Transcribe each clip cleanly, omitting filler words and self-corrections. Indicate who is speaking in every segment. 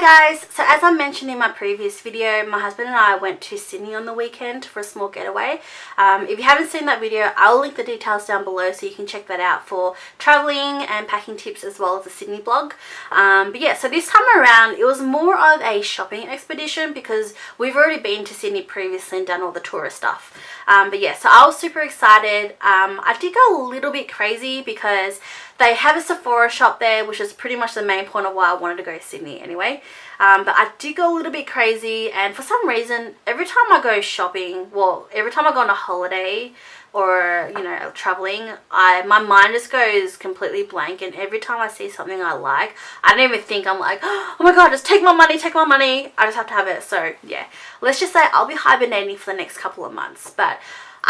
Speaker 1: Hi guys, so as I mentioned in my previous video, my husband and I went to Sydney on the weekend for a small getaway. If you haven't seen that video, I'll link the details down below so you can check that out for travelling and packing tips as well as the Sydney blog. But yeah, so this time around it was more of a shopping expedition because we've already been to Sydney previously and done all the tourist stuff. But yeah, so I was super excited. I did go a little bit crazy because they have a Sephora shop there, which is pretty much the main point of why I wanted to go to Sydney anyway. But I did go a little bit crazy, and for some reason, every time I go shopping, well, every time I go on a holiday or, you know, traveling, my mind just goes completely blank, and every time I see something I like, I don't even think. I'm like, oh my god, just take my money, take my money. I just have to have it. So yeah, let's just say I'll be hibernating for the next couple of months, but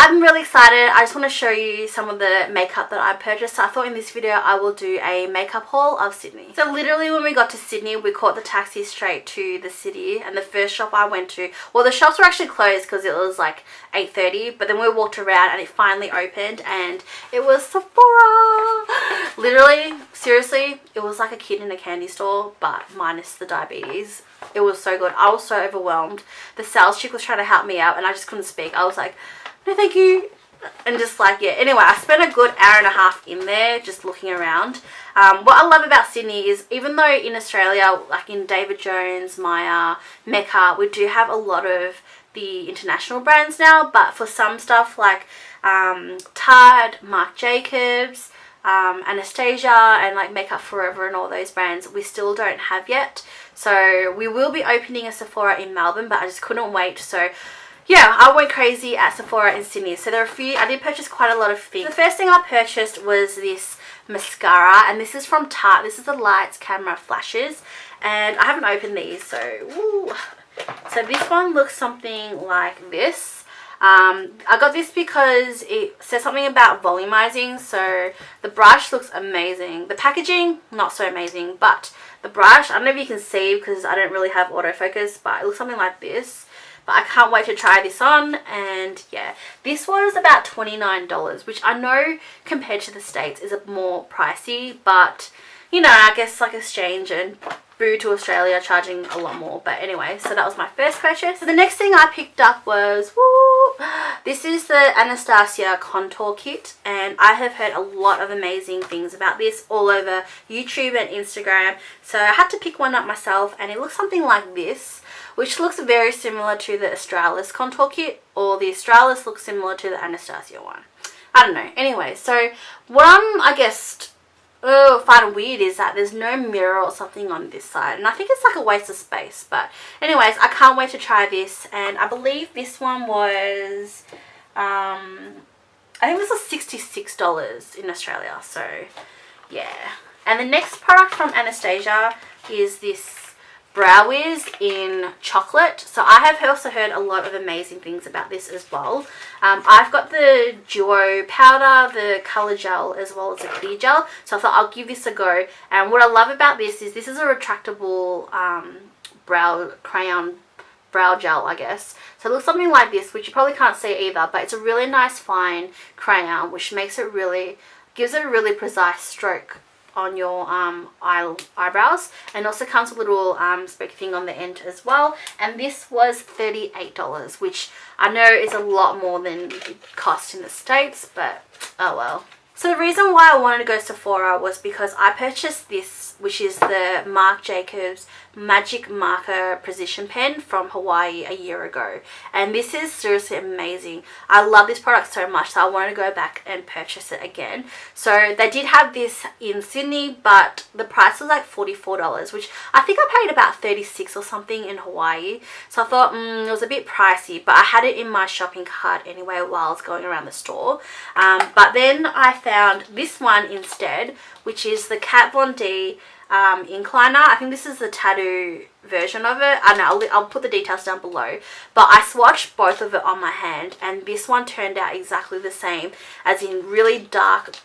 Speaker 1: I'm really excited. I just want to show you some of the makeup that I purchased. So I thought in this video I will do a makeup haul of Sydney. So literally when we got to Sydney, we caught the taxi straight to the city, and the first shop I went to, well, the shops were actually closed because it was like 8:30, but then we walked around and it finally opened and it was Sephora. Literally, seriously, it was like a kid in a candy store, but minus the diabetes. It was so good. I was so overwhelmed. The sales chick was trying to help me out and I just couldn't speak. I was like, no thank you, and just like, yeah, anyway, I spent a good hour and a half in there just looking around. What I love about Sydney is, even though in Australia, like in David Jones, Maya, MECCA, we do have a lot of the international brands now, but for some stuff like Tarte, Marc Jacobs, Anastasia, and like Makeup Forever and all those brands, we still don't have yet. So we will be opening a Sephora in Melbourne, but I just couldn't wait. So yeah, I went crazy at Sephora in Sydney. So there are a few, I did purchase quite a lot of things. The first thing I purchased was this mascara, and this is from Tarte. This is the Lights Camera Flashes, and I haven't opened these, so woo. So this one looks something like this. I got this because it says something about volumizing, so the brush looks amazing. The packaging, not so amazing, but the brush, I don't know if you can see because I don't really have autofocus, but it looks something like this. But I can't wait to try this on, and yeah, this was about $29, which I know compared to the States is a more pricey, but you know, I guess like exchange and boo to Australia charging a lot more. But anyway, so that was my first purchase. So the next thing I picked up was, woo, this is the Anastasia contour kit, and I have heard a lot of amazing things about this all over YouTube and Instagram, so I had to pick one up myself, and it looks something like this, which looks very similar to the Australis contour kit, or the Australis looks similar to the Anastasia one. I don't know. Anyway, so what I guess find weird is that there's no mirror or something on this side, and I think it's like a waste of space. But anyways, I can't wait to try this, and I believe this one was I think this was $66 in Australia, so yeah. And the next product from Anastasia is this Brow Wiz in chocolate. So I have also heard a lot of amazing things about this as well. I've got the duo powder, the color gel, as well as the clear gel, so I thought I'll give this a go. And what I love about this is a retractable crayon brow gel, I guess. So it looks something like this, which you probably can't see either, but it's a really nice fine crayon, which makes it gives it a really precise stroke on your eyebrows, and also comes with a little spooky thing on the end as well. And this was $38, which I know is a lot more than it cost in the States, but oh well. So the reason why I wanted to go to Sephora was because I purchased this, which is the Marc Jacobs Magic Marker Precision Pen from Hawaii a year ago, and this is seriously amazing. I love this product so much, so I wanted to go back and purchase it again. So they did have this in Sydney, but the price was like $44, which I think I paid about $36 or something in Hawaii. So I thought it was a bit pricey, but I had it in my shopping cart anyway while I was going around the store. But then I found this one instead, which is the Kat Von D incliner. I think this is the tattoo version of it. I know, I'll put the details down below, but I swatched both of it on my hand, and this one turned out exactly the same, as in really dark,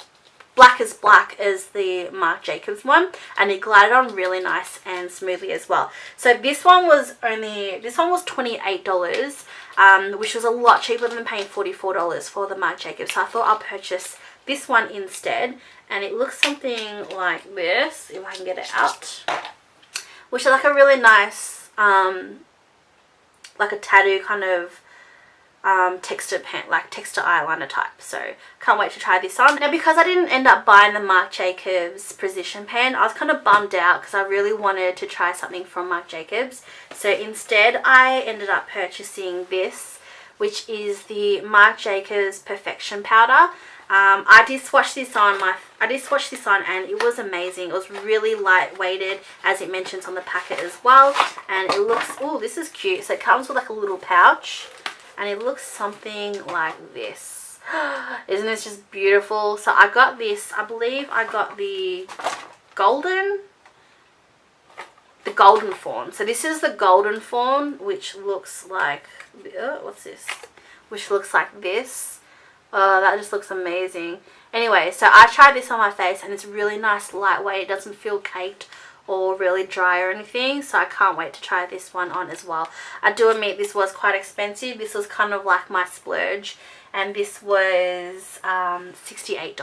Speaker 1: black as the Marc Jacobs one, and it glided on really nice and smoothly as well. So this one was $28, which was a lot cheaper than paying $44 for the Marc Jacobs. So I thought I'll purchase this one instead, and it looks something like this, if I can get it out. which is like a really nice like a tattoo kind of textured pen, like texture eyeliner type. So can't wait to try this on. Now because I didn't end up buying the Marc Jacobs Precision pen, I was kind of bummed out because I really wanted to try something from Marc Jacobs. So instead I ended up purchasing this, which is the Marc Jacobs Perfection Powder. I did swatch this on and it was amazing. It was really lightweighted, as it mentions on the packet as well, and it looks, oh, this is cute. So it comes with like a little pouch and it looks something like this. Isn't this just beautiful? So I got this, I believe I got the golden Fawn. So this is the golden Fawn, which looks like, what's this? Which looks like this. That just looks amazing. Anyway, so I tried this on my face and it's really nice, lightweight. It doesn't feel caked or really dry or anything, so I can't wait to try this one on as well. I do admit this was quite expensive. This was kind of like my splurge, and this was $68.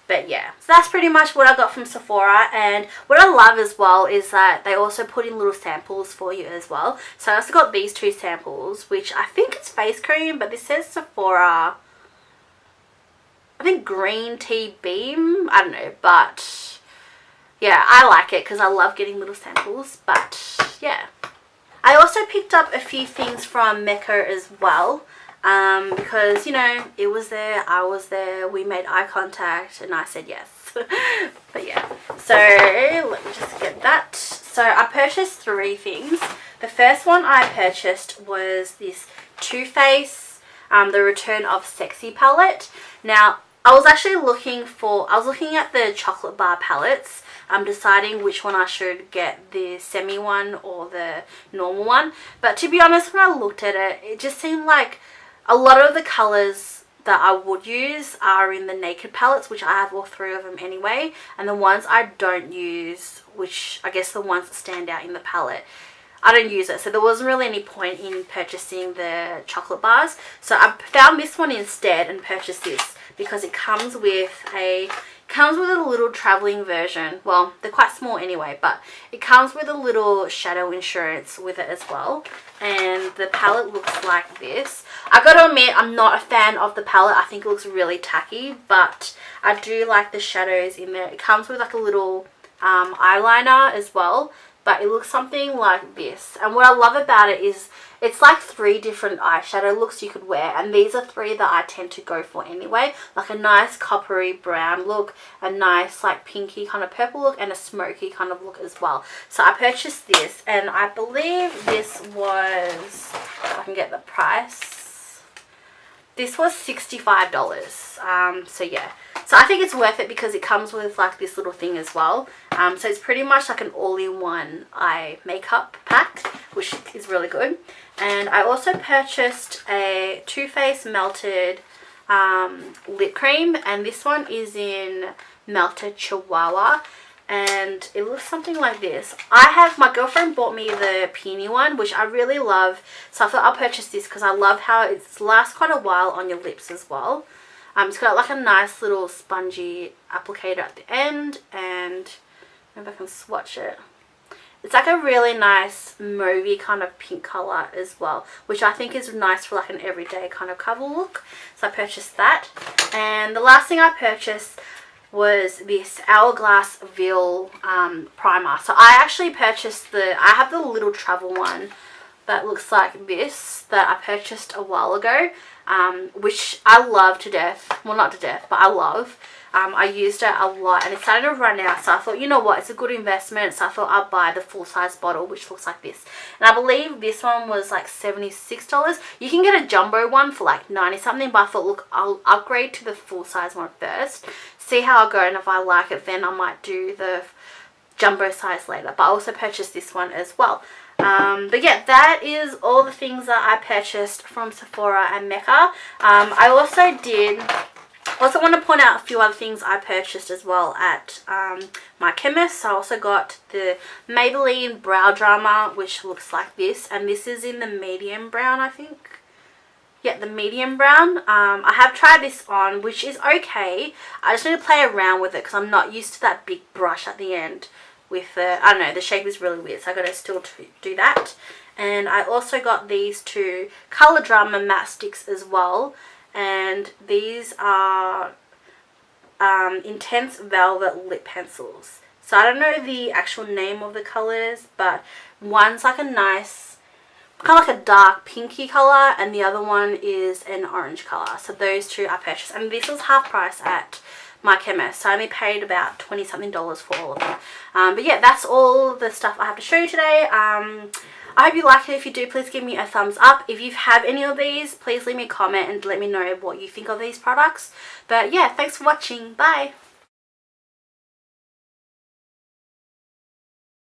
Speaker 1: But yeah, so that's pretty much what I got from Sephora. And what I love as well is that they also put in little samples for you as well. So I also got these two samples, which I think it's face cream, but this says Sephora, I think green tea beam, I don't know, but yeah, I like it because I love getting little samples. But yeah, I also picked up a few things from MECCA as well, because, you know, it was there, I was there, we made eye contact and I said yes. But yeah, so let me just get that. So I purchased 3 things. The first one I purchased was this Too Faced the Return of Sexy palette. Now I was actually looking at the chocolate bar palettes. I'm deciding which one I should get, the semi one or the normal one. But to be honest, when I looked at it, it just seemed like a lot of the colours that I would use are in the Naked palettes, which I have all 3 of them anyway. And the ones I don't use, which I guess the ones that stand out in the palette, I don't use it. So there wasn't really any point in purchasing the chocolate bars. So I found this one instead and purchased this because it comes with a little traveling version. Well, they're quite small anyway, but it comes with a little shadow insurance with it as well. And the palette looks like this. I gotta admit, I'm not a fan of the palette. I think it looks really tacky, but I do like the shadows in there. It comes with like a little eyeliner as well, but it looks something like this. And what I love about it is it's like 3 different eyeshadow looks you could wear, and these are 3 that I tend to go for anyway. Like a nice coppery brown look, a nice like pinky kind of purple look, and a smoky kind of look as well. So I purchased this, and I believe this was, if I can get the price, this was $65. So yeah, so I think it's worth it because it comes with like this little thing as well. So it's pretty much like an all-in-one eye makeup pack, which is really good. And I also purchased a Too Faced Melted lip cream, and this one is in Melted Chihuahua, and it looks something like this. My girlfriend bought me the Peony one, which I really love, so I thought I'll purchase this because I love how it lasts quite a while on your lips as well. It's got like a nice little spongy applicator at the end, and maybe I can swatch it. It's like a really nice mauvey kind of pink colour as well, which I think is nice for like an everyday kind of cover look. So I purchased that. And the last thing I purchased was this Hourglass Veil primer. So I actually purchased I have the little travel one that looks like this that I purchased a while ago, which I love to death. Well, not to death, but I love. I used it a lot and it's starting to run out, so I thought, you know what, it's a good investment. So I thought I'd buy the full-size bottle, which looks like this. And I believe this one was like $76. You can get a jumbo one for like 90 something, but I thought, look, I'll upgrade to the full-size one first, see how I go, and if I like it, then I might do the jumbo size later. But I also purchased this one as well. But yeah, that is all the things that I purchased from Sephora and MECCA. I also want to point out a few other things I purchased as well at my chemist. I also got the Maybelline Brow Drama, which looks like this, and this is in the medium brown, I think. Yeah, the medium brown. I have tried this on, which is okay. I just need to play around with it because I'm not used to that big brush at the end, with the, I don't know, the shape is really weird, so I got to still do that. And I also got these two Colour Drama matte sticks as well, and these are Intense Velvet Lip Pencils. So I don't know the actual name of the colours, but one's like a nice, kind of like a dark pinky colour, and the other one is an orange colour. So those two I purchased, and this was half price at my chemist, so I only paid about $20 something for all of them. But yeah, that's all the stuff I have to show you today. I hope you like it. If you do, please give me a thumbs up. If you have any of these, please leave me a comment and let me know what you think of these products. But yeah, thanks for watching. Bye.